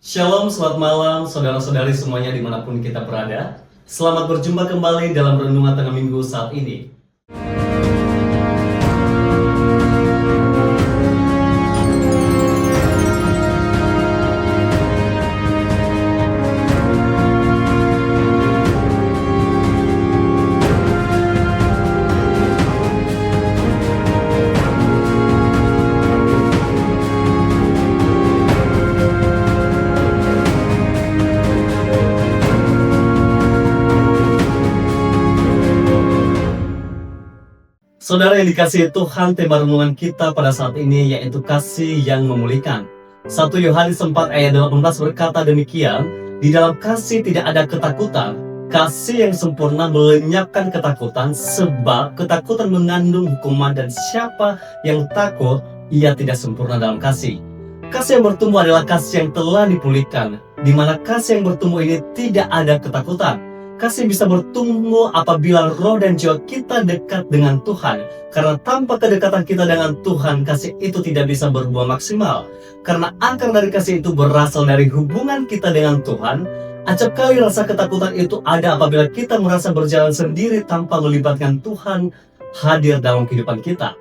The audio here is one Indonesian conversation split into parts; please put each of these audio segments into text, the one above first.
Shalom, selamat malam saudara-saudari semuanya dimanapun kita berada. Selamat berjumpa kembali dalam Renungan Tengah Minggu saat ini. Saudara yang dikasihi Tuhan, tema renungan kita pada saat ini yaitu kasih yang memulihkan. 1 Yohanes 4 ayat 18 berkata demikian, di dalam kasih tidak ada ketakutan. Kasih yang sempurna melenyapkan ketakutan, sebab ketakutan mengandung hukuman dan siapa yang takut, ia tidak sempurna dalam kasih. Kasih yang bertumbuh adalah kasih yang telah dipulihkan, di mana kasih yang bertumbuh ini tidak ada ketakutan. Kasih bisa bertumbuh apabila roh dan jiwa kita dekat dengan Tuhan. Karena tanpa kedekatan kita dengan Tuhan, kasih itu tidak bisa berbuah maksimal. Karena akar dari kasih itu berasal dari hubungan kita dengan Tuhan. Acap kali rasa ketakutan itu ada apabila kita merasa berjalan sendiri tanpa melibatkan Tuhan hadir dalam kehidupan kita.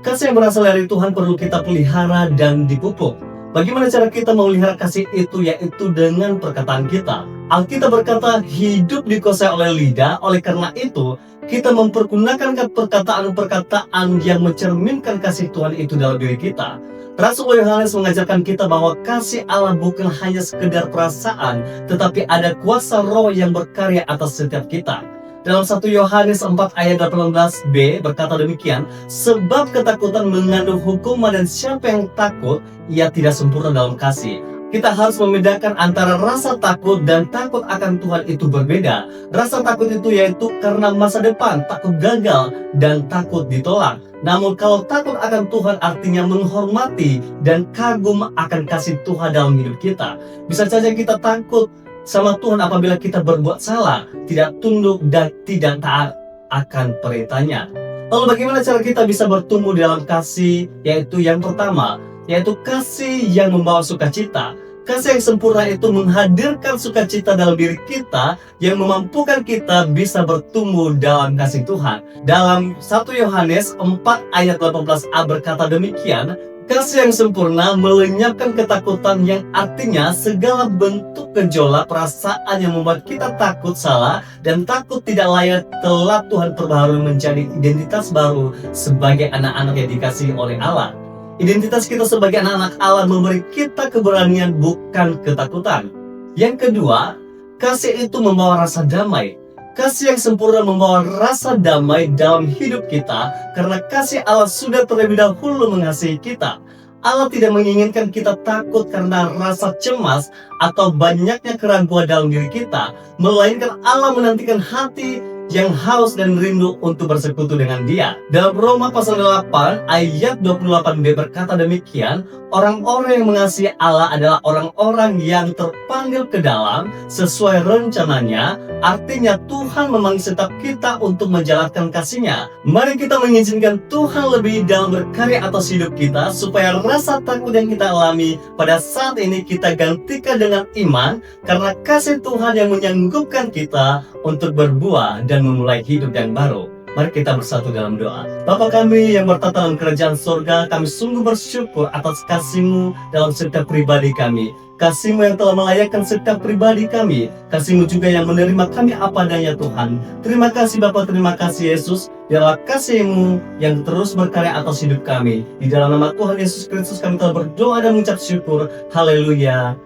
Kasih yang berasal dari Tuhan perlu kita pelihara dan dipupuk. Bagaimana cara kita memelihara kasih itu? Yaitu dengan perkataan kita. Alkitab berkata, hidup dikuasai oleh lidah, oleh karena itu, kita mempergunakan perkataan-perkataan yang mencerminkan kasih Tuhan itu dalam diri kita. Rasul Yohanes mengajarkan kita bahwa kasih Allah bukan hanya sekedar perasaan, tetapi ada kuasa roh yang berkarya atas setiap kita. Dalam 1 Yohanes 4 ayat 18b berkata demikian, sebab ketakutan mengandung hukuman dan siapa yang takut, ia tidak sempurna dalam kasih. Kita harus membedakan antara rasa takut dan takut akan Tuhan itu berbeda. Rasa takut itu yaitu karena masa depan, takut gagal, dan takut ditolak. Namun kalau takut akan Tuhan artinya menghormati dan kagum akan kasih Tuhan dalam hidup kita. Bisa saja kita takut sama Tuhan apabila kita berbuat salah, tidak tunduk dan tidak taat akan perintahnya. Lalu bagaimana cara kita bisa bertumbuh dalam kasih? Yaitu yang pertama, yaitu kasih yang membawa sukacita. Kasih yang sempurna itu menghadirkan sukacita dalam diri kita yang memampukan kita bisa bertumbuh dalam kasih Tuhan. Dalam 1 Yohanes 4 ayat 18a berkata demikian, kasih yang sempurna melenyapkan ketakutan, yang artinya segala bentuk gejolak perasaan yang membuat kita takut salah dan takut tidak layak telah Tuhan perbaharui menjadi identitas baru sebagai anak-anak yang dikasihi oleh Allah. Identitas kita sebagai anak-anak Allah memberi kita keberanian, bukan ketakutan. Yang kedua, kasih itu membawa rasa damai. Kasih yang sempurna membawa rasa damai dalam hidup kita karena kasih Allah sudah terlebih dahulu mengasihi kita. Allah tidak menginginkan kita takut karena rasa cemas atau banyaknya keraguan dalam diri kita, melainkan Allah menantikan hati yang haus dan rindu untuk bersekutu dengan Dia. Dalam Roma pasal 8 ayat 28b berkata demikian, orang-orang yang mengasihi Allah adalah orang-orang yang terpanggil ke dalam sesuai rencananya. Artinya Tuhan memanggil setiap kita untuk menjalankan kasih-Nya. Mari kita mengizinkan Tuhan lebih dalam berkarya atas hidup kita, supaya rasa takut yang kita alami pada saat ini kita gantikan dengan iman, karena kasih Tuhan yang menyanggupkan kita untuk berbuah dan memulai hidup yang baru. Mari kita bersatu dalam doa. Bapa kami yang bertata dalam kerajaan surga, kami sungguh bersyukur atas kasih-Mu dalam setiap pribadi kami. Kasih-Mu yang telah melayakkan setiap pribadi kami. Kasih-Mu juga yang menerima kami apa adanya Tuhan. Terima kasih Bapa, terima kasih Yesus. Biarlah kasih-Mu yang terus berkarya atas hidup kami. Di dalam nama Tuhan Yesus Kristus kami telah berdoa dan mengucap syukur. Haleluya.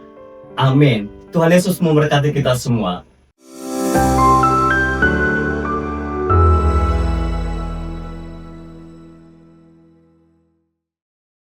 Amin. Tuhan Yesus memberkati kita semua.